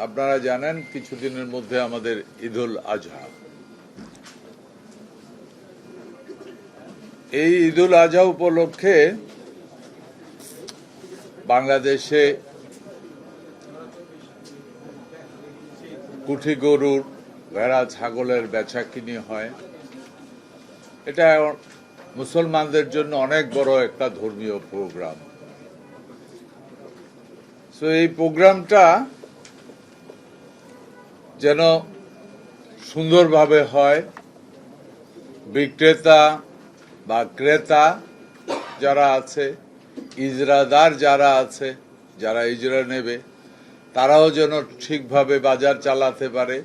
আপনারা জানেন কিছুদিনের মধ্যে আমাদের ঈদুল আজহা। এই ঈদুল আজহা উপলক্ষে বাংলাদেশে কুঠি গরুর, ভেড়া, ছাগলের বেচাকিনি হয়। এটা মুসলমানদের জন্য অনেক বড় একটা ধর্মীয় প্রোগ্রাম। তো এই প্রোগ্রামটা যেন সুন্দরভাবে হয়, বিক্রেতা বা ক্রেতা যারা আছে, ইজরাদার যারা আছে, যারা ইজরা নেবে, তারাও যেন ঠিকভাবে বাজার চালাতে পারে,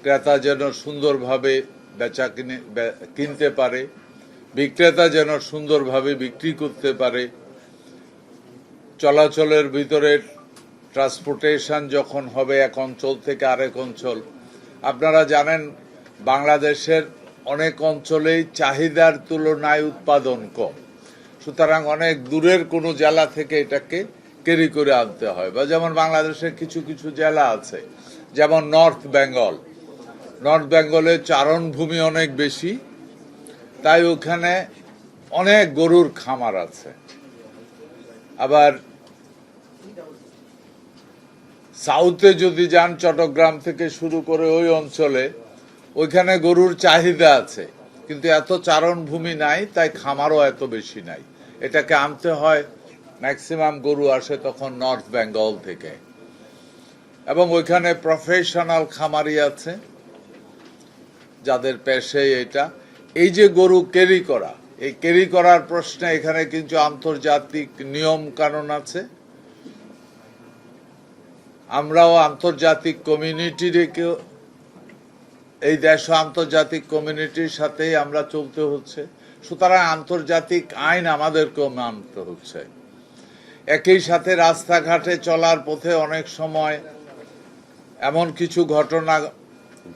ক্রেতা যেন সুন্দরভাবে বেচা কিনতে পারে, বিক্রেতা যেন সুন্দরভাবে বিক্রি করতে পারে। চলাচলের ভিতরে ট্রান্সপোর্টেশন যখন হবে এক অঞ্চল থেকে আরেক অঞ্চল, আপনারা জানেন বাংলাদেশের অনেক অঞ্চলেই চাহিদার তুলনায় উৎপাদন কম, সুতরাং অনেক দূরের কোনো জেলা থেকে এটাকে ক্যারি করে আনতে হয়। বা যেমন বাংলাদেশের কিছু কিছু জেলা আছে, যেমন নর্থ বেঙ্গলে চারণভূমি অনেক বেশি, তাই ওখানে অনেক গরুর খামার আছে। আবার সাউথে যদি যান, চট্টগ্রাম থেকে শুরু করে ওই অঞ্চলে, ওইখানে গরুর চাহিদা আছে, কিন্তু এত চারণভূমি নাই, তাই খামারও এত বেশি নাই। এটাকে আনতে হয়, ম্যাক্সিমাম গরু আসে তখন নর্থ বেঙ্গল থেকে, এবং ওইখানে প্রফেশনাল খামারি আছে যাদের পেশে এটা। এই যে গরু ক্যারি করা, এই ক্যারি করার প্রশ্নে এখানে কিন্তু আন্তর্জাতিক নিয়ম কানুন আছে। আমরাও আন্তর্জাতিক কমিউনিটিকেও, এই দেশ আন্তর্জাতিক কমিউনিটির সাথেই আমরা চলতে হচ্ছে, সুতরাং আন্তর্জাতিক আইন আমাদেরকেও মানতে হচ্ছে। একই সাথে রাস্তাঘাটে চলার পথে অনেক সময় এমন কিছু ঘটনা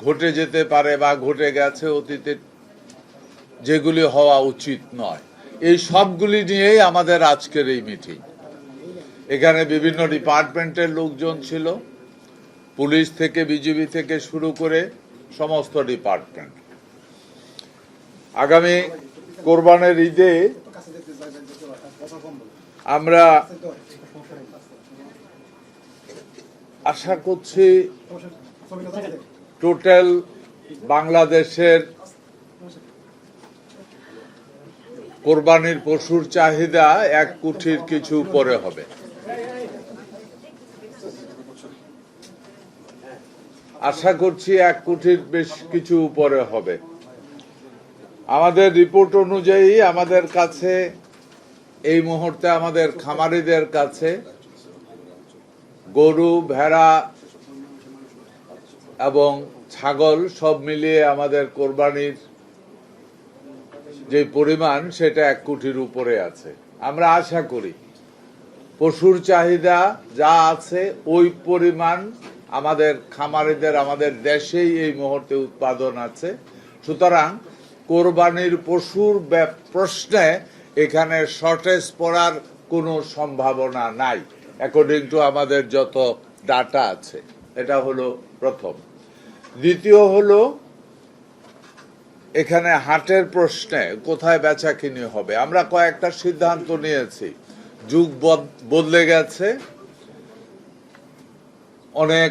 ঘটে যেতে পারে বা ঘটে গেছে অতীতে, যেগুলি হওয়া উচিত নয়। এই সবগুলি নিয়েই আমাদের আজকের এই মিটিং। এখানে বিভিন্ন ডিপার্টমেন্টের লোকজন ছিল, পুলিশ থেকে বিজিবি থেকে শুরু করে সমস্ত ডিপার্টমেন্ট। আগামী কোরবানের ঈদে আমরা আশা করছি টোটাল বাংলাদেশের কোরবানির পশুর চাহিদা 1 কোটির কিছু উপরে হবে। আশা করছি 1 কোটির বেশ কিছু উপরে হবে। আমাদের রিপোর্ট অনুযায়ী আমাদের কাছে এই মুহূর্তে, আমাদের খামারিদের কাছে গরু, ভেড়া এবং ছাগল সব মিলিয়ে আমাদের কোরবানির যে পরিমাণ, সেটা 1 কোটির উপরে আছে। আমরা আশা করি পশুর চাহিদা যা আছে ওই পরিমাণ আমাদের খামারিদের, আমাদের দেশেই এই মুহূর্তে উৎপাদন আছে। সুতরাং কোরবানির পশুর প্রশ্নে এখানে শর্টেজ পড়ার কোনো সম্ভাবনা নাই, অ্যাকর্ডিং টু আমাদের যত ডাটা আছে। এটা হলো প্রথম। দ্বিতীয় হলো, এখানে হাটের প্রশ্নে কোথায় বেচা কিনি হবে। আমরা কয়েকটা সিদ্ধান্ত নিয়েছি। যুগ বদলে গেছে, অনেক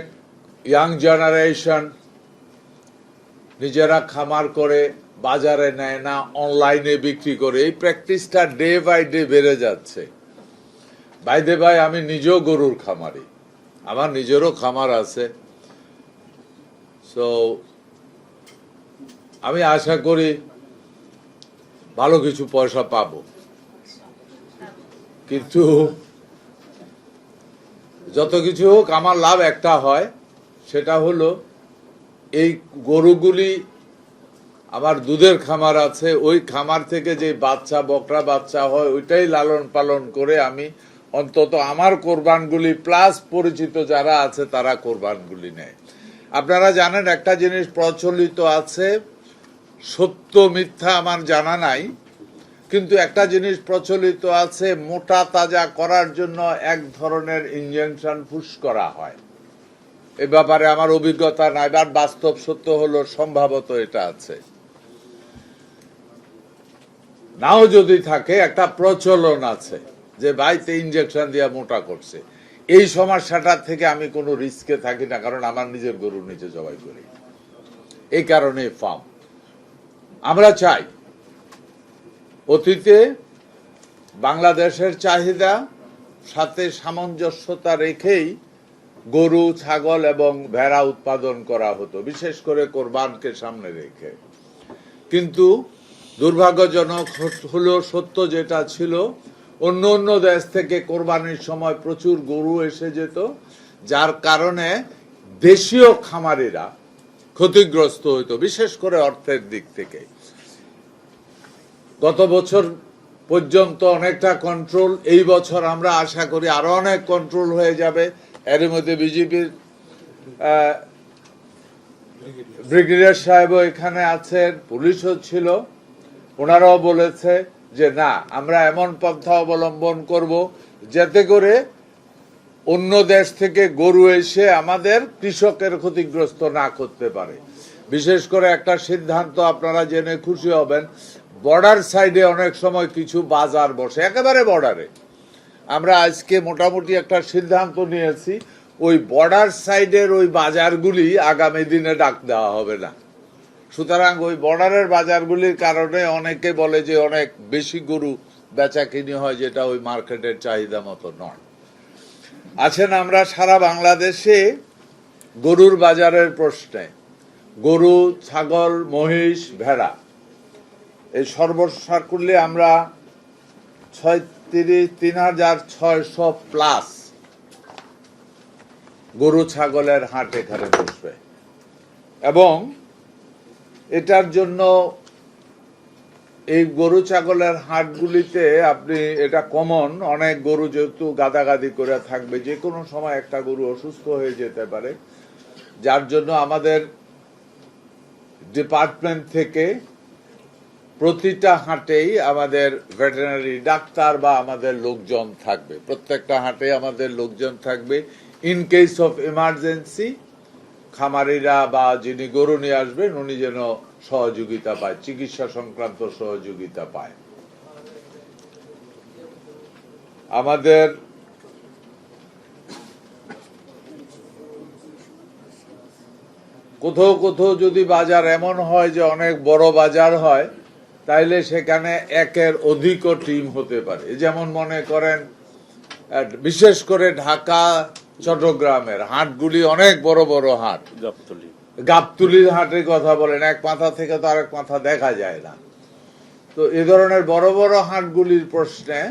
ইয়াং জেনারেশন নিজেরা খামার করে বাজারে নেয় না, অনলাইনে বিক্রি করে। এই প্র্যাকটিসটা ডে বাই ডে বেড়ে যাচ্ছে। বাইদে ভাই, আমি নিজেও গরুর খামারি, আমার নিজেরও খামার আছে। সো আমি আশা করি ভালো কিছু পয়সা পাবো, কিন্তু যত কিছু হোক আমার লাভ একটা হয়, সেটা হলো এই গরুগুলি, আমার দুধের খামার আছে, ওই খামার থেকে যে বাচ্চা, বকরা বাচ্চা হয়, ওইটাই লালন পালন করে আমি অন্তত আমার কোরবানগুলি প্লাস পরিচিত যারা আছে তারা কোরবানগুলি নেয়। আপনারা জানেন একটা জিনিস প্রচলিত আছে, সত্য মিথ্যা আমার জানা নাই, কিন্তু একটা জিনিস প্রচলিত আছে, মোটা তাজা করার জন্য এক ধরনের ইনজেকশন পুশ করা হয়। এ ব্যাপারে আমার অভিজ্ঞতা নাই, বাট বাস্তব সত্য হলো সম্ভবত এটা আছে, নাও যদি থাকে একটা প্রচলন আছে যে ভাইতে ইনজেকশন দিয়ে মোটা করছে। এই সমস্যাটা থেকে আমি কোনো রিস্কে থাকি না, কারণ আমার নিজের গরু নিজে জবাই করি। এই কারণে ফার্ম আমরা চাই অতীতে বাংলাদেশের চাহিদা সাথে সামঞ্জস্যতা রেখেই গরু, ছাগল এবং ভেড়া উৎপাদন করা হতো, বিশেষ করে কোরবানকে সামনে রেখে। কিন্তু দুর্ভাগ্যজনক হলো সত্য যেটা ছিল, অন্য অন্য দেশ থেকে কোরবানির সময় প্রচুর গরু এসে যেত, যার কারণে দেশীয় খামারিরা ক্ষতিগ্রস্ত হইতো, বিশেষ করে অর্থের দিক থেকে। গত বছর পর্যন্ত অনেকটা কন্ট্রোল, এই বছর আমরা আশা করি আরো অনেক কন্ট্রোল হয়ে যাবে। এর মধ্যে বিজেপির ব্রিগেডিয়ার সাহেবও এখানে আছেন, পুলিশও ছিল, ওনারাও বলেছে যে না, আমরা এমন পন্থা অবলম্বন করব যাতে করে অন্য দেশ থেকে গরু এসে আমাদের কৃষকের ক্ষতিগ্রস্ত না করতে পারে। বিশেষ করে একটা সিদ্ধান্ত আপনারা জেনে খুশি হবেন, বর্ডার সাইডে অনেক সময় কিছু বাজার বসে, একেবারে বর্ডারে। আমরা আজকে মোটামুটি একটা সিদ্ধান্ত নিয়েছি, ওই বর্ডার সাইডের ওই বাজারগুলি আগামী দিনে ডাক দেওয়া হবে না। সুতরাং ওই বর্ডারের বাজারগুলির কারণে অনেকে বলে যে অনেক বেশি গরু বেচা কিনি হয়, যেটা ওই মার্কেটের চাহিদা মতো নয়। আছেন আমরা সারা বাংলাদেশে গরুর বাজারের প্রশ্নে, গরু, ছাগল, মহিষ, ভেড়া, এই সর্বসাকুল্যে আমরা 3,600 প্লাস গরু ছাগলের হাট এখানে বসবে। এবং এটার জন্য এই গরু ছাগলের হাটগুলিতে আপনি, এটা কমন, অনেক গরু যেহেতু গাদাগাদি করে থাকবে, যে কোনো সময় একটা গরু অসুস্থ হয়ে যেতে পারে, যার জন্য আমাদের ডিপার্টমেন্ট থেকে প্রতিটা হাটেই আমাদের ভেটেরিনারি ডাক্তার বা আমাদের লোকজন থাকবে, প্রত্যেকটা হাটে আমাদের লোকজন থাকবে। ইন কেস অফ ইমার্জেন্সি খামারিরা বা যিনি গরু নিয়ে আসবেন উনি যেন সহযোগিতা পায়, চিকিৎসা সংক্রান্ত সহযোগিতা পায়। আমাদের কোথাও কোথাও যদি বাজার এমন হয় যে অনেক বড় বাজার হয়, তাইলে সেখানে একের অধিকও টিম হতে পারে। যেমন মনে করেন বিশেষ করে ঢাকা, চট্টগ্রামের হাটগুলি অনেক বড় বড় হাট, গাবতলির হাটের কথা বলেন, এক মাথা থেকে তো আরেক মাথা দেখা যায় না। তো এ ধরনের বড় বড় হাটগুলির প্রশ্নে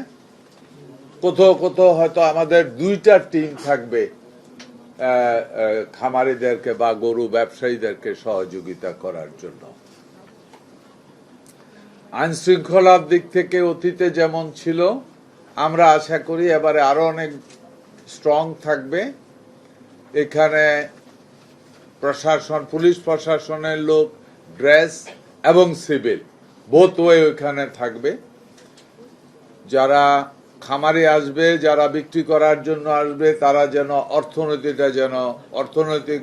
কোথাও কোথাও হয়তো আমাদের দুইটা টিম থাকবে খামারিদেরকে বা গরু ব্যবসায়ীদেরকে সহযোগিতা করার জন্য। আইন শৃঙ্খলার দিক থেকে অতীতে যেমন ছিল, আমরা আশা করি এবারে আরো অনেক স্ট্রং থাকবে। এখানে প্রশাসন, পুলিশ প্রশাসনের লোক, ড্রেস এবং সিভিল বোথ ওয়ে ওইখানে থাকবে। যারা খামারে আসবে, যারা বিক্রি করার জন্য আসবে, তারা যেন অর্থনৈতিক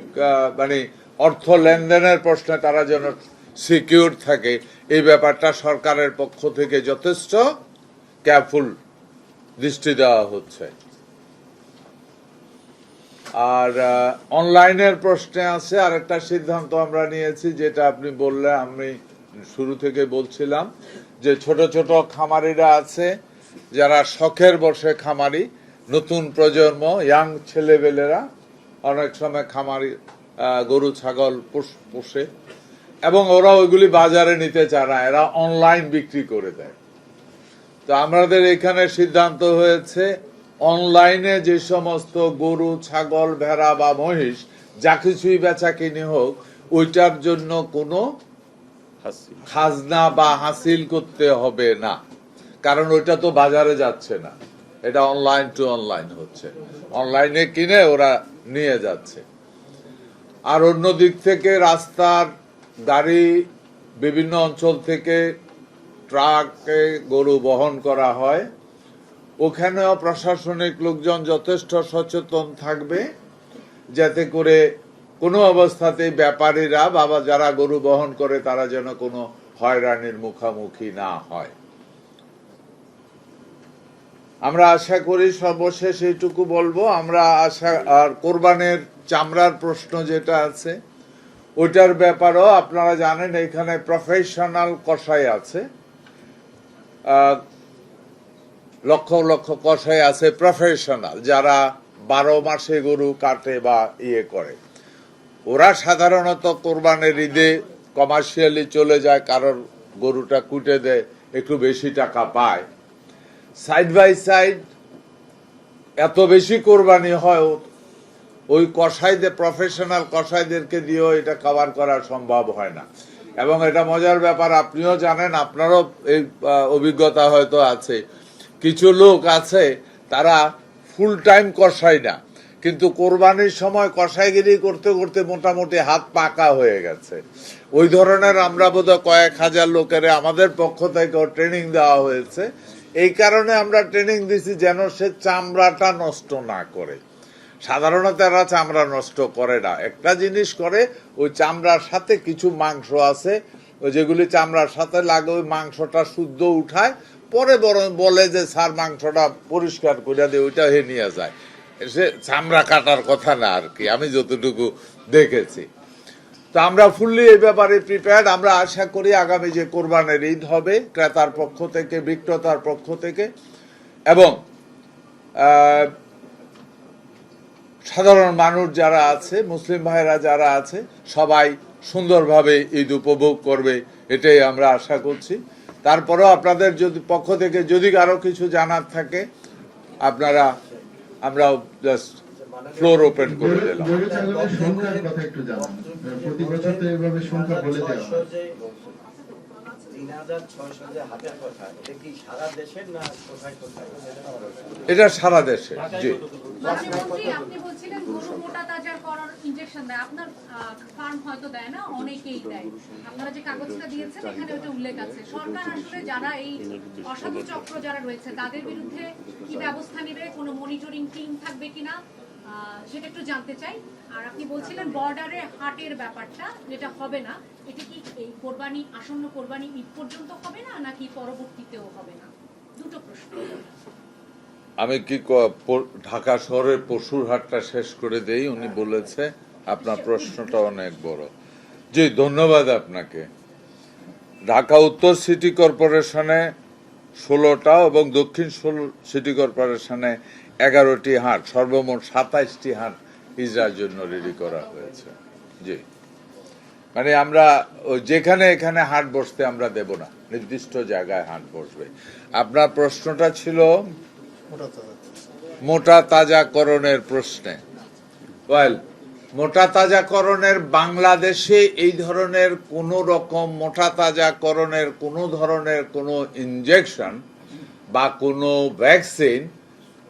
মানে অর্থ লেনদেনের প্রশ্নে তারা যেন সিকিউর থাকে, এই ব্যাপারটা সরকারের পক্ষ থেকে যথেষ্ট কেয়ারফুল দৃষ্টি দেওয়া হচ্ছে। আর অনলাইনের প্রশ্নে আছে আরেকটা সিদ্ধান্ত আমরা নিয়েছি, যেটা আপনি বললে, আমি শুরু থেকে বলছিলাম যে ছোট ছোট খামারিরা আছে যারা শখের বসে খামারি, নতুন প্রজন্ম, ইয়াং ছেলেবেলেরা অনেক সময় খামারি গরু ছাগল পোষে এবং ওরা ওইগুলি বাজারে নিতে চায় না, এরা অনলাইন বিক্রি করে দেয়। তো আমাদের এখানে সিদ্ধান্ত হয়েছে অনলাইনে যে সমস্ত গরু, ছাগল, ভেড়া বা মহিষ যা কিছুই বেচা কিনি হোক, ওইটার জন্য কোনো খাজনা বা হাসিল করতে হবে না, কারণ ওইটা তো বাজারে যাচ্ছে না, এটা অনলাইন টু অনলাইন হচ্ছে, অনলাইনে কিনে ওরা নিয়ে যাচ্ছে। আর অন্য দিক থেকে রাস্তার গাড়ি, বিভিন্ন অঞ্চল থেকে ট্রাকে গরু বহন করা হয়, ওখানেও প্রশাসনিক লোকজন যথেষ্ট সচেতন থাকবে যাতে করে কোনো অবস্থাতেই ব্যাপারীরা বা যারা গরু বহন করে তারা যেন কোনো হয়রানির মুখোমুখি না হয়। আমরা আশা করি, সর্বশেষ এইটুকু বলবো, আমরা আশা, আর কোরবানের চামড়ার প্রশ্ন যেটা আছে ওইটার ব্যাপারেও আপনারা জানেন এখানে প্রফেশনাল কসাই আছে, লক্ষ লক্ষ কসাই আছে প্রফেশনাল, যারা 12 মাসে গরু কাটে বা ইয়ে করে। ওরা সাধারণত কোরবানের ঈদে কমার্শিয়ালি চলে যায়, কারোর গরুটা কুটে দেয়, একটু বেশি টাকা পায়। সাইড বাই সাইড এত বেশি কোরবানি হয়, ওই কসাইদের, প্রফেশনাল কসাইদেরকে দিয়েও এটা কভার করা সম্ভব হয় না। এবং এটা মজার ব্যাপার, আপনিও জানেন, আপনারও এই অভিজ্ঞতা হয়তো আছে, কিছু লোক আছে তারা ফুল টাইম কসাই না, কিন্তু কোরবানির সময় কসাইগিরি করতে করতে মোটামুটি হাত পাকা হয়ে গেছে। ওই ধরনের আমরা বোধহয় কয়েক হাজার লোকের আমাদের পক্ষ থেকেও ট্রেনিং দেওয়া হয়েছে। এই কারণে আমরা ট্রেনিং দিছি যেন সে চামড়াটা নষ্ট না করে। সাধারণত এরা চামড়া নষ্ট করে না, একটা জিনিস করে, ওই চামড়ার সাথে কিছু মাংস আছে, ওই যেগুলি চামড়ার সাথে লাগে, ওই মাংসটা শুদ্ধ উঠায়, পরে বরং বলে যে স্যার মাংসটা পরিষ্কার করে দিয়ে ওইটা হে নিয়ে যায়। সে চামড়া কাটার কথা না আর কি, আমি যতটুকু দেখেছি। তো আমরা ফুললি এই ব্যাপারে প্রিপেয়ার্ড। আমরা আশা করি আগামী যে কোরবানের ঈদ হবে, ক্রেতার পক্ষ থেকে, বিক্রেতার পক্ষ থেকে এবং সাধারণ মানুষ যারা আছে, মুসলিম ভাইরা যারা আছে, সবাই সুন্দরভাবে ঈদ উপভোগ করবে, এটাই আমরা আশা করছি। তারপরেও আপনাদের যদি পক্ষ থেকে যদি আরো কিছু জানার থাকে আপনারা, আমরা জাস্ট ফ্লোর ওপেন করে দিলাম। এটা সারা দেশে। জি, আপনি বলছিলেন গরু মোটা তাজা করার ইনজেকশন দেয়, আপনার ফার্ম হয়তো দেয় না, অনেকেই দেয়। আপনারা যে কাগজটা দিয়েছেন এখানে ওটা উল্লেখ আছে। সরকার আসলে যারা এই অসাধু চক্র যারা রয়েছে তাদের বিরুদ্ধে কি ব্যবস্থা নেবে, কোনো মনিটরিং টিম থাকবে কিনা সেটা একটু জানতে চাই। আর আপনি বলছিলেন বর্ডারে হাটের ব্যাপারটা যেটা হবে না, এটা কি এই কোরবানি, আসন্ন কোরবানি ঈদ পর্যন্ত হবে না নাকি পরবর্তীতেও হবে না? দুটো প্রশ্ন। আমি কি ঢাকা শহরের পশুর হাটটা শেষ করে দেই? উনি বলেছে আপনার প্রশ্নটা অনেক বড়। জি, ধন্যবাদ আপনাকে। ঢাকা উত্তর সিটি কর্পোরেশনে 16টা এবং দক্ষিণ সিটি কর্পোরেশনে 11টি হাট, সর্বমোট 27টি হাট ইজরার জন্য রেডি করা হয়েছে। জি, মানে আমরা যেখানে এখানে হাট বসতে আমরা দেব না, নির্দিষ্ট জায়গায় হাট বসবে। আপনার প্রশ্নটা ছিল মোটা তাজাকরণের প্রশ্নে। ওয়েল, মোটা তাজাকরণের বাংলাদেশে এই ধরনের কোন রকম মোটা তাজাকরণের কোন ধরনের কোনো ইনজেকশন বা কোনো ভ্যাকসিন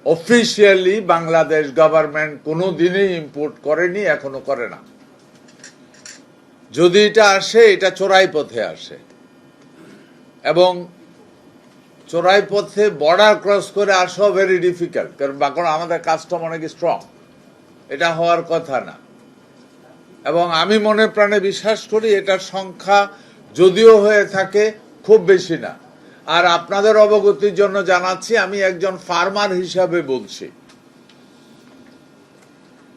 অফিসিয়ালি বাংলাদেশ গভর্নমেন্ট কোনো দিনই ইম্পোর্ট করেনি, এখনো করে না। যদি এটা আসে, এটা চোরাই পথে আসে, এবং চোরাই পথে বর্ডার ক্রস করে আসাও ভেরি ডিফিকাল্ট, কারণ আমাদের কাস্টম অনেক স্ট্রং, এটা হওয়ার কথা না। এবং আমি মনে প্রাণে বিশ্বাস করি এটার সংখ্যা যদিও হয়ে থাকে খুব বেশি না। আর আপনাদের অবগতির জন্য জানাচ্ছি, আমি একজন ফার্মার হিসাবে বলছি,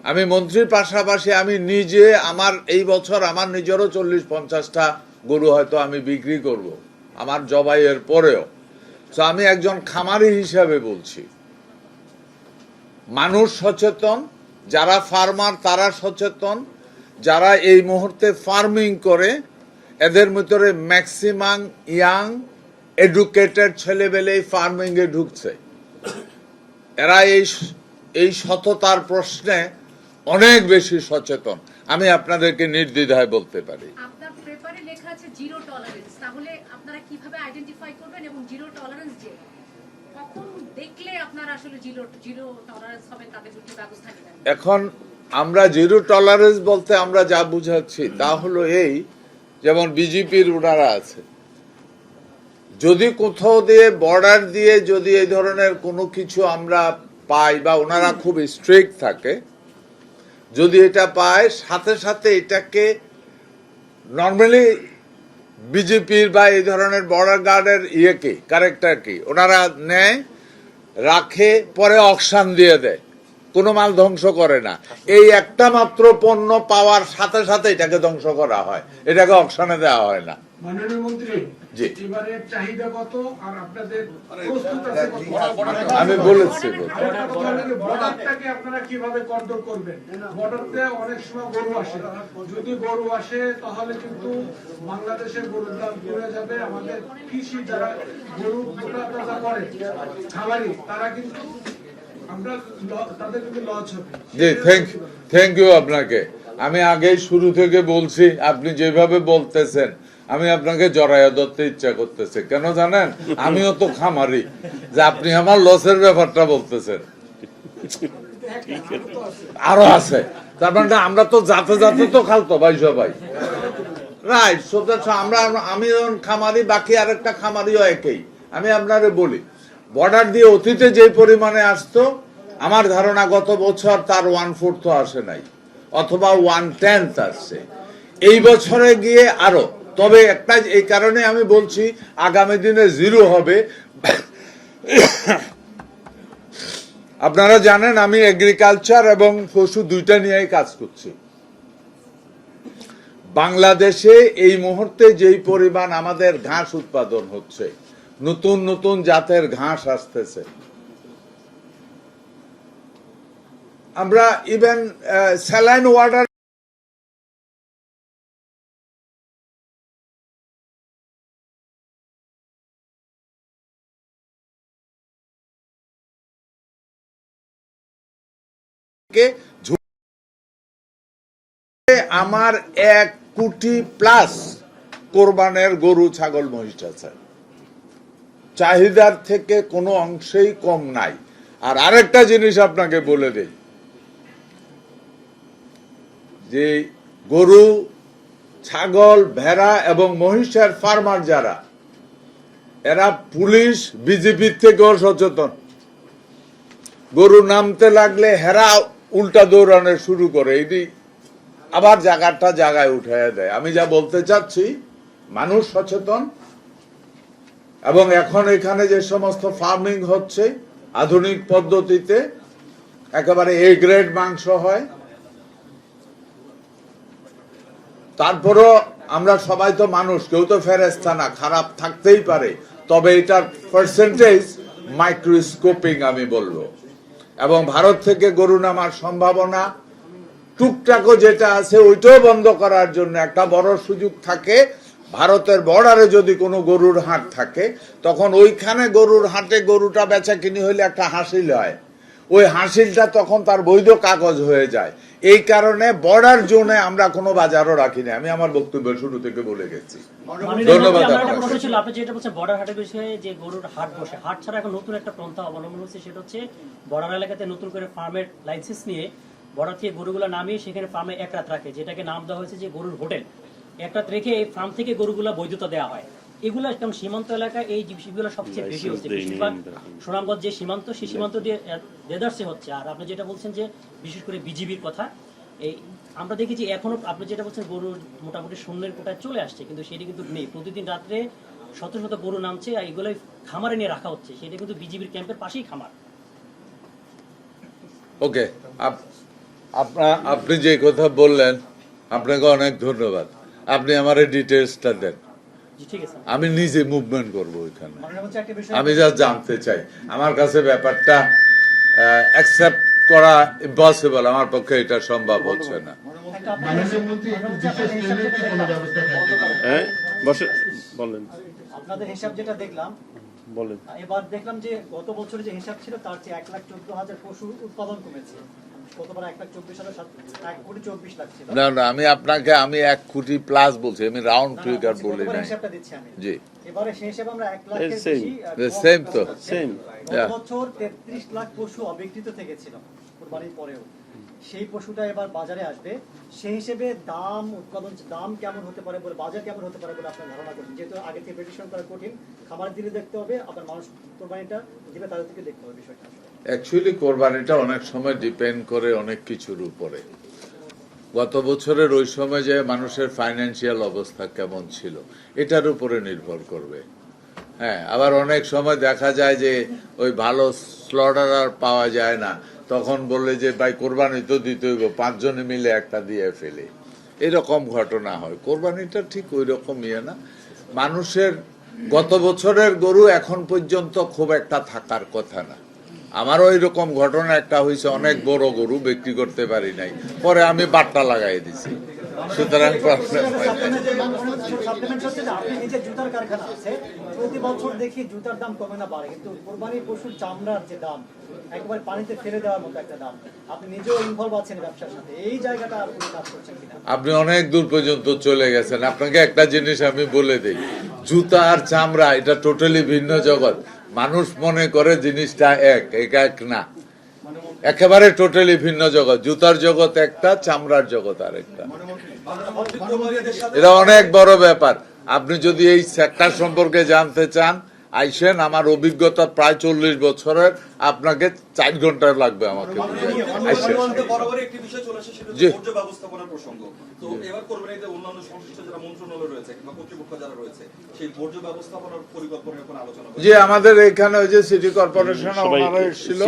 আমি মন্ত্রীর পাশাপাশি আমি নিজে, আমার এই বছর আমার নিজেরও 40-50টা গরু হয়তো আমি বিক্রি করব আমার জবাইয়ের পরেও। তো আমি একজন খামারি হিসাবে বলছি, মানুষ সচেতন, যারা ফার্মার তারা সচেতন, যারা এই মুহূর্তে ফার্মিং করে এদের ভিতরে ম্যাক্সিমাম ইয়াং এডুকেটেড ছেলেবেলেই ফার্মিং এ ঢুকছে। এরা এই সততার প্রশ্নে অনেক বেশি সচেতন, আমি আপনাদেরকে নির্দ্বিধায় বলতে পারি। আপনার পেপারে লেখা আছে জিরো টলারেন্স, তাহলে আপনারা কিভাবে আইডেন্টিফাই করবেন এবং জিরো টলারেন্স যে কখন দেখলে আপনারা আসলে জিরো টলারেন্স হবে তাদের বিরুদ্ধে ব্যবস্থা নেবেন? এখন আমরা জিরো টলারেন্স বলতে আমরা যা বুঝাচ্ছি তা হলো এই, যেমন বিজেপির ওনারা আছে, যদি কোথাও দিয়ে বর্ডার দিয়ে যদি এই ধরনের কোনো কিছু আমরা পাই বা ওনারা খুব স্ট্রিক্ট থাকে, যদি এটা পায় সাথে সাথে এটাকে নর্মালি বিজেপির বা এই ধরনের বর্ডার গার্ডের ক্যারেক্টার কি ওনারা নেয়, রাখে, পরে অকশন দিয়ে দেয়, কোনো মাল ধ্বংস করে না। এই একটা মাত্র পণ্য পাওয়ার সাথে সাথে এটাকে ধ্বংস করা হয়, এটাকে অকশনে দেওয়া হয় না। মাননীয় মন্ত্রী, জি। এবারে চাহিদা কত আর আপনাদের প্রস্তুত আছে কত? আমি বলেছি আরেকটা কথা হলো যে বর্ডারটাকে আপনারা কিভাবে কন্ট্রোল করবেন? বর্ডারতে অনেক সময় গরু আসে, যদি গরু আসে তাহলে কিন্তু বাংলাদেশের গরুর দাম কমে যাবে। আমাদের কৃষি যারা গরু মোটা তাজা করে খামারি, তারা কিন্তু আমরা তাদের কিন্তু লস হবে। জি, থ্যাংক ইউ আপনাকে। আমি আগেই শুরু থেকে বলছি, আপনি যেভাবে বলতেছেন আমি আপনাকে জড়াইয়া ধরতে ইচ্ছা করতেছে। কেন জানেন, আমিও তো খামারি, যে আপনি আমার লসের ব্যাপারটা বলতেছেন। আরো আছে, তার মানে আমরা তো যাতে যাতে তো খালতো ভাই সবাই, রাইট? আমি যখন খামারি, বাকি আরেকটা খামারিও একই। আমি আপনারে বলি, বর্ডার দিয়ে অতীতে যে পরিমাণে আসতো, আমার ধারণা গত বছর তার 1/4 আসে নাই, অথবা 1/10 আসছে। এই বছরে গিয়ে আরো, তবে একটা এই কারণে আমি বলছি আগামী দিনে জিরো হবে। আপনারা জানেন আমি এগ্রিকালচার এবং পশু দুইটা নিয়েই কাজ করছি। বাংলাদেশে এই মুহূর্তে যেই পরিমাণ আমাদের ঘাস উৎপাদন হচ্ছে, নতুন নতুন জাতের ঘাস আসতেছে, আমরা ইভেন স্যালাইন ওয়াটার আমার 1 কোটি প্লাস কোরবানের গরু ছাগল মহিষ আছে, চাহিদার থেকে কোনো অংশেই কম নাই। আর আরেকটা জিনিস আপনাকে বলে দেই, যে গরু, ছাগল, ভেড়া এবং মহিষের ফার্মার যারা, এরা পুলিশ বিজেপির থেকেও সচেতন। গরু নামতে লাগলে হেরা উল্টা দৌড়ানো শুরু করে, এটি আবার জায়গায় উঠাইয়া দেয়। আমি যা বলতে চাচ্ছি, মানুষ সচেতন, এবং এখন এখানে যে সমস্ত ফার্মিং হচ্ছে আধুনিক পদ্ধতিতে, একেবারে এ গ্রেড মাংস হয়। তারপরও আমরা সবাই তো মানুষ, কেউ তো ফেরেশতা না, খারাপ থাকতেই পারে, তবে এটার পার্সেন্টেজ মাইক্রোস্কোপিং আমি বলবো। এবং ভারত থেকে গরু নামার সম্ভাবনা টুকটাকও যেটা আছে ওইটাও বন্ধ করার জন্য একটা বড় সুযোগ থাকে। ভারতের বর্ডারে যদি কোনো গরুর হাট থাকে, তখন ওইখানে গরুর হাটে গরুটা বেচা কিনি হইলে একটা হাসিল হয়, ওই হাসিলটা তখন তার বৈধ কাগজ হয়ে যায়। এই কারণে বর্ডার জোনে আমরা কোনো বাজারও রাখি না। আমি আমার বক্তব্য শুরু থেকে বলে গেছি। ধন্যবাদ আপনাকে। আপনি যেটা বলছেন বর্ডার হাটের বিষয়ে, যে গরুর হাট বসে, হাট ছাড়া এখন নতুন একটা পন্থা অবলম্বন হচ্ছে, সেটা হচ্ছে বর্ডার এলাকাতে নতুন করে ফার্মের লাইসেন্স নিয়ে বর্ডার থেকে গরুগুলো নামিয়ে সেখানে ফার্মে এক রাত রাখে, যেটাকে নাম দেওয়া হয়েছে যে গরুর হোটেল। এক রাত রেখে এই ফার্ম থেকে গরুগুলা বৈধতা দেওয়া হয়। এগুলো একদম সীমান্ত এলাকায় এই জিনিসগুলো সবচেয়ে বেশি হচ্ছে। বেশিরভাগ সুনামগঞ্জ যে সীমান্ত, সেই সীমান্ত দিয়ে দেদারসে হচ্ছে। আর আপনি যেটা বলছেন যে বিশেষ করে বিজিবির কথা, এই আমরা দেখেছি এখনো আপনি যেটা বলছেন গরুর মোটামুটি শূন্যের কোটায় চলে আসছে, কিন্তু সেটা কিন্তু নেই। প্রতিদিন রাত্রে শত শত গরু নামছে, আর এগুলোই খামারে নিয়ে রাখা হচ্ছে। সেটা কিন্তু বিজিবির ক্যাম্পের পাশেই খামার। ওকে, আপনি যে কথা বললেন, আপনাকে অনেক ধন্যবাদ। আপনি আমার ডিটেলসটা দেন, আমি নিজে মুভমেন্ট করবো ওইখানে। আমি যা জানতে চাই, আমার কাছে ব্যাপারটা অ্যাকসেপ্ট করা ইম্পসিবল, আমার পক্ষে এটা সম্ভব হচ্ছে না। আপনাদের হিসাব যেটা দেখলাম, বলেন। এবার দেখলাম যে গত বছরে যে হিসাব ছিল তার চেয়ে 1,14,000 পশু উৎপাদন কমেছে। গতবার 1,24,000 ছিল। না, আমি আপনাকে 1 কোটি প্লাস বলছি, আমি রাউন্ড ফিগার বলি না। হিসাবটা দিচ্ছি আমি। জি, এবারে সেই হিসাবে আমরা 1 লাখের বেশি, সেম তো সেম। গত বছর 33 লাখ পশু অবিক্রিত থেকেছিল কুরবানির পরেও। সেই পশুটা এবার বাজারে আসবে, সেই হিসেবে দাম, উৎপাদন দাম কেমন হতে পারে বলে, বাজার কেমন হতে পারে বলে আপনার ধারণা করছেন? যেহেতু আগে থেকে প্রেডিকশন করা কঠিন, খামারের দিকে দেখতে হবে, আবার মানুষ কোরবানিটা দিবে তাদের থেকে দেখতে হবে বিষয়টা। অ্যাকচুয়ালি কোরবানিটা অনেক সময় ডিপেন্ড করে অনেক কিছুর উপরে। গত বছরের ওই সময় যে মানুষের ফাইন্যান্সিয়াল অবস্থা কেমন ছিল এটার উপরে নির্ভর করবে। হ্যাঁ, আবার অনেক সময় দেখা যায় যে ওই ভালো স্লটার পাওয়া যায় না, তখন বললে যে ভাই কোরবানি তো দিতে হইব, 5 জনে মিলে একটা দিয়ে ফেলে, এরকম ঘটনা হয়। কোরবানিটা ঠিক ওই রকম না। মানুষের গত বছরের গরু এখন পর্যন্ত খুব একটা থাকার কথা না। আমারও এরকম ঘটনা একটা হয়েছে, অনেক বড় গরু বিক্রি করতে পারি নাই, পরে আমি বাট্টা লাগাই দিছি, সুতরাং প্রবলেম হয় না। সাপ্লিমেন্ট হচ্ছে যে আপনি নিজের জুতার কারখানা আছে, প্রতি বছর দেখি জুতার দাম কমে না বাড়ে, কিন্তু কোরবানির পশুর চামড়ার যে দাম একেবারে পানিতে ফেলে দেওয়ার মতো একটা দাম। আপনি নিজেও ইনভলভ আছেন ব্যবসার সাথে, এই জায়গাটা আপনি কাজ করছেন কিনা? আপনি অনেক দূর পর্যন্ত চলে গেছেন। আপনাকে একটা জিনিস আমি বলে দিই, জুতা আর চামড়া এটা টোটালি ভিন্ন জগৎ। মানুষ মনে করে জিনিসটা এক না, একেবারে টোটালি ভিন্ন জগৎ। জুতার জগৎ একটা, চামড়ার জগৎ আর একটা। এটা অনেক বড় ব্যাপার। আপনি যদি এই সেক্টর সম্পর্কে জানতে চান, আইসেন, আমার অভিজ্ঞতা প্রায় 40 বছরের, আপনাকে 4 ঘন্টা লাগবে আমাকে আইসেন। বরাবরই একটি বিষয় চলে আসে, সেটা জি। হচ্ছে বর্জ্য ব্যবস্থাপনার প্রসঙ্গ। তো এবার কোরবানিতে অন্যান্য সংশ্লিষ্ট যারা মন্ত্রণালয় রয়েছে কিংবা কর্তৃপক্ষ যারা রয়েছে, সেই বর্জ্য ব্যবস্থাপনার পরিকল্পনার কোনো আলোচনা হয়েছে? যে আমাদের এখানে ওই যে সিটি কর্পোরেশন ওনারা এসেছিল,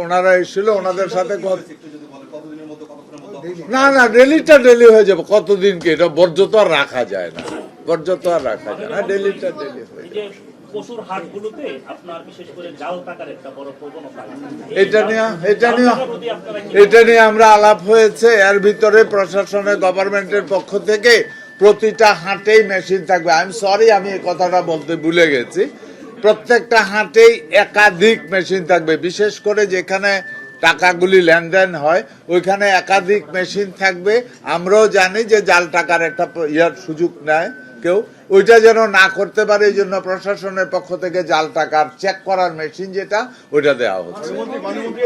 ওনারা এসেছিল, ওনাদের সাথে একটু যদি বলেন কতদিনের মধ্যে, কতক্ষণের মধ্যে? না ডেলিটা ডেলি হয়ে যাবে। কতদিন কি, এটা বর্জ্য তো আর রাখা যায় না, বর্জ্য তো আর রাখা যায় না, ডেলিটা ডেলি হয়ে এই যাবে। যে পশুর হাটগুলোতে আপনার বিশেষ করে জাল টাকার একটা বড় প্রবণতা আছে। এটা নিয়ে জাল টাকার প্রতি আপনারা কি এটা নিয়ে আমরা আলাপ হয়েছে। এর ভিতরে প্রশাসনের, গভর্নমেন্টের পক্ষ থেকে প্রতিটা হাটেই মেশিন থাকবে। আই এম সরি, আমি এই কথাটা বলতে ভুলে গেছি। প্রত্যেকটা হাটেই একাধিক মেশিন থাকবে, বিশেষ করে যেখানে টাকাগুলি লেনদেন হয় ওইখানে একাধিক মেশিন থাকবে। আমরাও জানি যে জাল টাকার একটা সুযোগ নেয় কেউ, ওইটা যেন না করতে পারে, এই জন্য প্রশাসনের পক্ষ থেকে জাল টাকার চেক করার মেশিন যেটা, ওইটা দেওয়া হচ্ছে।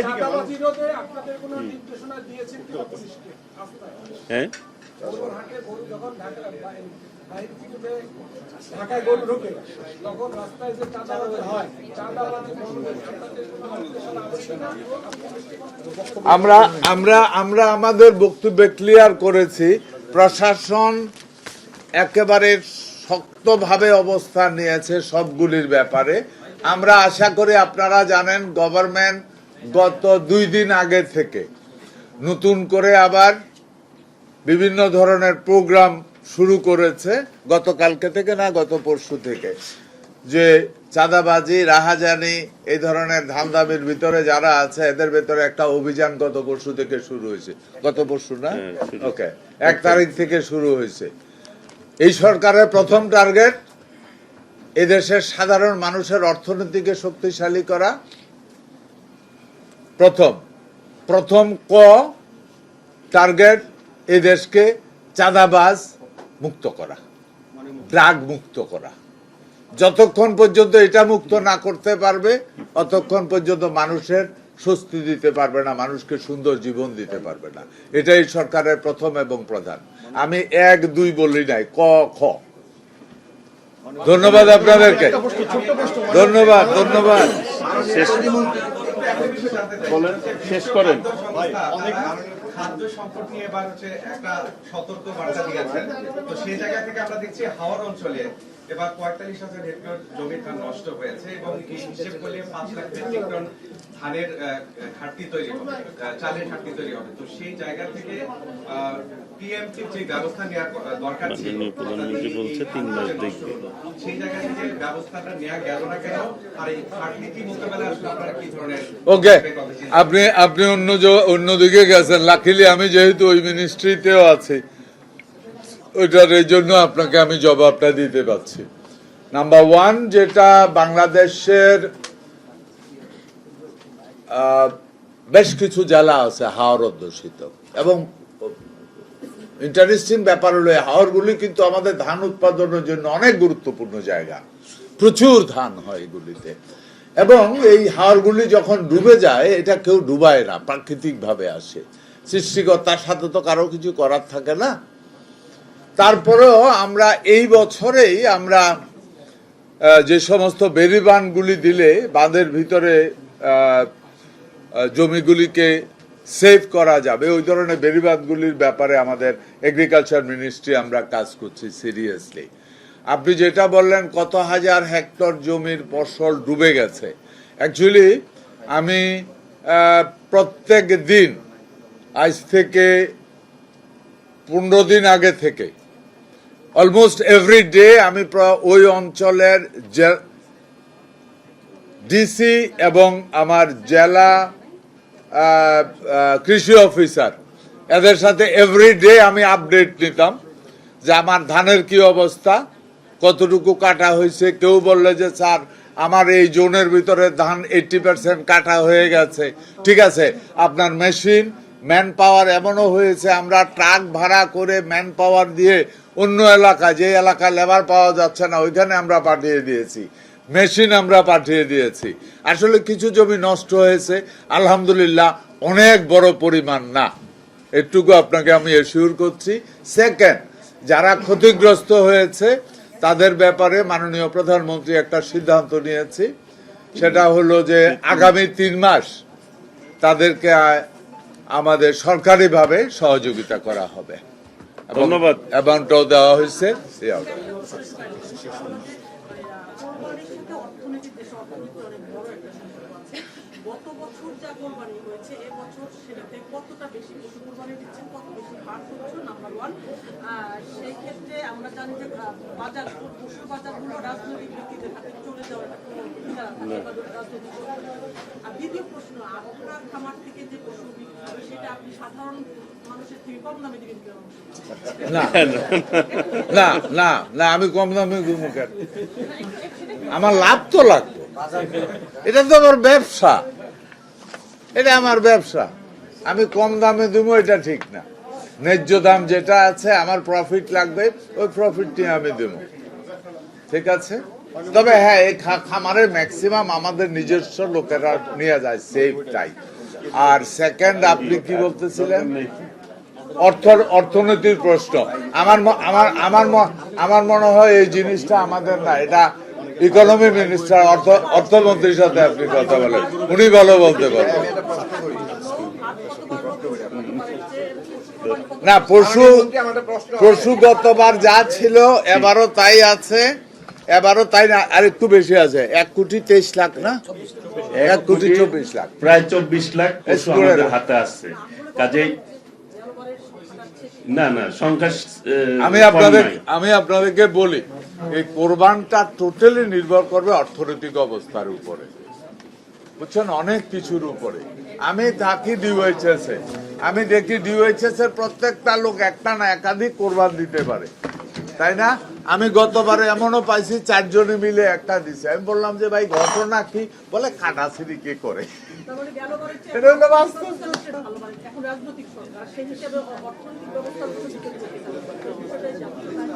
চাঁদাবাজি রোধে আপনাদের কোনো নির্দেশনা দিয়েছেন কিনা পুলিশকে? হ্যাঁ, গরুর হাটে গরু যখন বাইরে থেকে যে ঢাকায় গরু ঢোকে, তখন রাস্তায় যে চাঁদাবাজি হয়, চাঁদাবাজি বন্ধে আপনাদের কোনো নির্দেশনা আছে কিনা? আমরা আমাদের বক্তব্যে ক্লিয়ার করেছি, প্রশাসন একেবারে শক্তভাবে অবস্থান নিয়েছে সবগুলির ব্যাপারে। আমরা আশা করি, আপনারা জানেন গভর্নমেন্ট গত 2 দিন আগে থেকে নতুন করে আবার বিভিন্ন ধরনের প্রোগ্রাম শুরু করেছে, গতকালকে থেকে না গত পরশু থেকে, যে চাঁদাবাজি, রাহাজানি, এই ধরনের ধান্দামির ভিতরে যারা আছে এদের ভিতরে একটা অভিযান গত পরশু থেকে শুরু হয়েছে। গত পরশু না, ওকে, 1 তারিখ থেকে শুরু হয়েছে। এই সরকারের প্রথম টার্গেট এদেশের সাধারণ মানুষের অর্থনীতিকে শক্তিশালী করা। প্রথম টার্গেট এদেশকে চাঁদাবাজ মুক্ত করা, ড্রাগ মুক্ত করা। যতক্ষণ পর্যন্ত এটা মুক্ত না করতে পারবে অতক্ষণ পর্যন্ত মানুষের স্বস্তি দিতে পারবে না, মানুষকে সুন্দর জীবন দিতে পারবে না। এটাই সরকারের প্রথম এবং প্রধান। আমি 1, 2 বলি নাই, ক খ। ধন্যবাদ আপনাদেরকে, ধন্যবাদ। শেষ করেন। খাদ্য সংকট নিয়ে এবার হচ্ছে একটা সতর্ক বার্তা দিয়েছেন। তো সেই জায়গা থেকে আমরা দেখছি হাওর অঞ্চলে এবার 45,000 হেক্টর জমি ধান নষ্ট হয়েছে এবং এই হিসেব করলে 5 লাখ মেট্রিক টন ধানের ঘাটতি তৈরি হবে, চালের ঘাটতি তৈরি হবে। তো সেই জায়গা থেকে পিএমটির যে ব্যবস্থা নেওয়ার দরকার ছিল, প্রধানমন্ত্রী বলছে 3 মাস দেখবে, সেই জায়গা থেকে ব্যবস্থাটা নেওয়া গেল না কেন? আর এই ঘাটতি মোকাবেলা আসলে আপনারা কি ধরনের? ওকে, আপনি অন্যদিকে গেছেন। লাকিলি আমি যেহেতু ওই মিনিস্ট্রিতেও আছি, ওইটার এই জন্য আপনাকে আমি জবাবটা দিতে পারছি। নাম্বার 1, যেটা বাংলাদেশের বেশ কিছু জেলা আছে হাওর অধ্যুষিত, এবং ইন্টারেস্টিং ব্যাপার হলো হাওরগুলি কিন্তু আমাদের ধান উৎপাদনের জন্য অনেক গুরুত্বপূর্ণ জায়গা, প্রচুর ধান হয় এগুলিতে। এবং এই হাওরগুলি যখন ডুবে যায়, এটা কেউ ডুবায় না, প্রাকৃতিক ভাবে আসে, সৃষ্টিকর্তার সাথে তো কারো কিছু করার থাকে না। তারপরেও আমরা এই বছরেই আমরা যে সমস্ত বেরিবানগুলি দিলে বাঁধের ভিতরে জমিগুলিকে সেভ করা যাবে, ওই ধরনের বেড়িবাঁধগুলির ব্যাপারে আমাদের এগ্রিকালচার মিনিস্ট্রি আমরা কাজ করছি সিরিয়াসলি। আপনি যেটা বললেন কত হাজার হেক্টর জমির ফসল ডুবে গেছে, অ্যাকচুয়ালি আমি প্রত্যেক দিন আজ থেকে 15 দিন আগে থেকে অলমোস্ট এভরি ডে আমি ওই অঞ্চলের ডিসি এবং আমার জেলা কৃষি অফিসার এদের সাথে এভরি ডে আমি আপডেট নিতাম যে আমার ধানের কি অবস্থা, কতটুকু কাটা হয়েছে। কেউ বললে যে স্যার আমার এই জোনের ভিতরে ধান 80% কাটা হয়ে গেছে, ঠিক আছে, আপনার মেশিন ম্যান পাওয়ার এমনও হয়েছে আমরা ট্রাক ভাড়া করে ম্যান পাওয়ার দিয়ে অন্য এলাকা, যে এলাকায় লেবার পাওয়া যাচ্ছে না ওইখানে আমরা পাঠিয়ে দিয়েছি, মেশিন আমরা পাঠিয়ে দিয়েছি। আসলে কিছু জমি নষ্ট হয়েছে, আলহামদুলিল্লাহ অনেক বড় পরিমাণ না, এটুকু আপনাকে আমি এশিওর করছি। সেকেন্ড, যারা ক্ষতিগ্রস্ত হয়েছে তাদের ব্যাপারে মাননীয় প্রধানমন্ত্রী একটা সিদ্ধান্ত নিয়েছি, সেটা হলো যে আগামী 3 মাস তাদেরকে আমাদের সরকারিভাবে সহযোগিতা করা হবে। ধন্যবাদ। অ্যামাউন্টটাও দেওয়া হয়েছে। গত বছর যা কোরবানি হয়েছে এবছর সেটাতে কতটা বেশি পশু কোরবানি দিচ্ছেন, কত বেশি হার হচ্ছে, নাম্বার 1। সেই ক্ষেত্রে আমরা জানি যে বাজার পশুর বাজারগুলো রাজনৈতিক ব্যক্তিদের হাতে চলে যাওয়ার একটা রাজনৈতিক। আর দ্বিতীয় প্রশ্ন, আপনার খামার থেকে যে পশু বিক্রি হবে সেটা আপনি সাধারণ মানুষের থেকে কম দামে দিবেন কেন? না না না না, আমি কম দামে দেবো কেন? আমার লাভ তো লাগবে, এটা তো আমার ব্যবসা, এটা আমার ব্যবসা। আমি কম দামে দেবো এটা ঠিক না, ন্যায্য দাম যেটা আছে আমার প্রফিট লাগবে, ওই প্রফিট নিয়ে আমি দেবো, ঠিক আছে। তবে হ্যাঁ, এই খামারের ম্যাক্সিমাম আমাদের নিজস্ব লোকেরা নিয়ে যায়, সেফটাই। আর সেকেন্ড, আপনি কি বলতেছিলেন? অর্থনীতির প্রশ্ন। আমার মনে হয় এই জিনিসটা আমাদের না, এটা ইকোনমি মিনিস্টার, অর্থমন্ত্রীর সাথে আপনি কথা বলেন, উনি ভালো বলতে পারবেন। না, পশু গতবার যা ছিল এবারও তাই আছে, এবারও তাই না, আর একটু বেশি আছে, 1,23,00,000 না, 1,24,00,000, প্রায় 24 লাখ পশু আমাদের হাতে আছে। কাজেই না না সংখ্যা আমি আপনাদেরকে বলি, এই কোরবানটা টোটালি নির্ভর করবে অর্থনৈতিক অবস্থার উপরে, বুঝছেন, অনেক কিছুর উপরে। আমি থাকি ডিওএইচএস এ, আমি দেখি ডিওএইচএস এর প্রত্যেকটা লোক একটা না একাধিক কোরবান দিতে পারে, তাই না? আমি গতবারে এমনও পাইছি 4 জনে মিলে একটা দিছে। আমি বললাম যে ভাই ঘটনা কি? বলে কাটাছিড়ি কে করে। এটা হলো বাস্তব।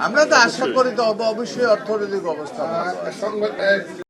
আমরা তো আশা করি তো অবশ্যই অর্থনৈতিক অবস্থা ভালো।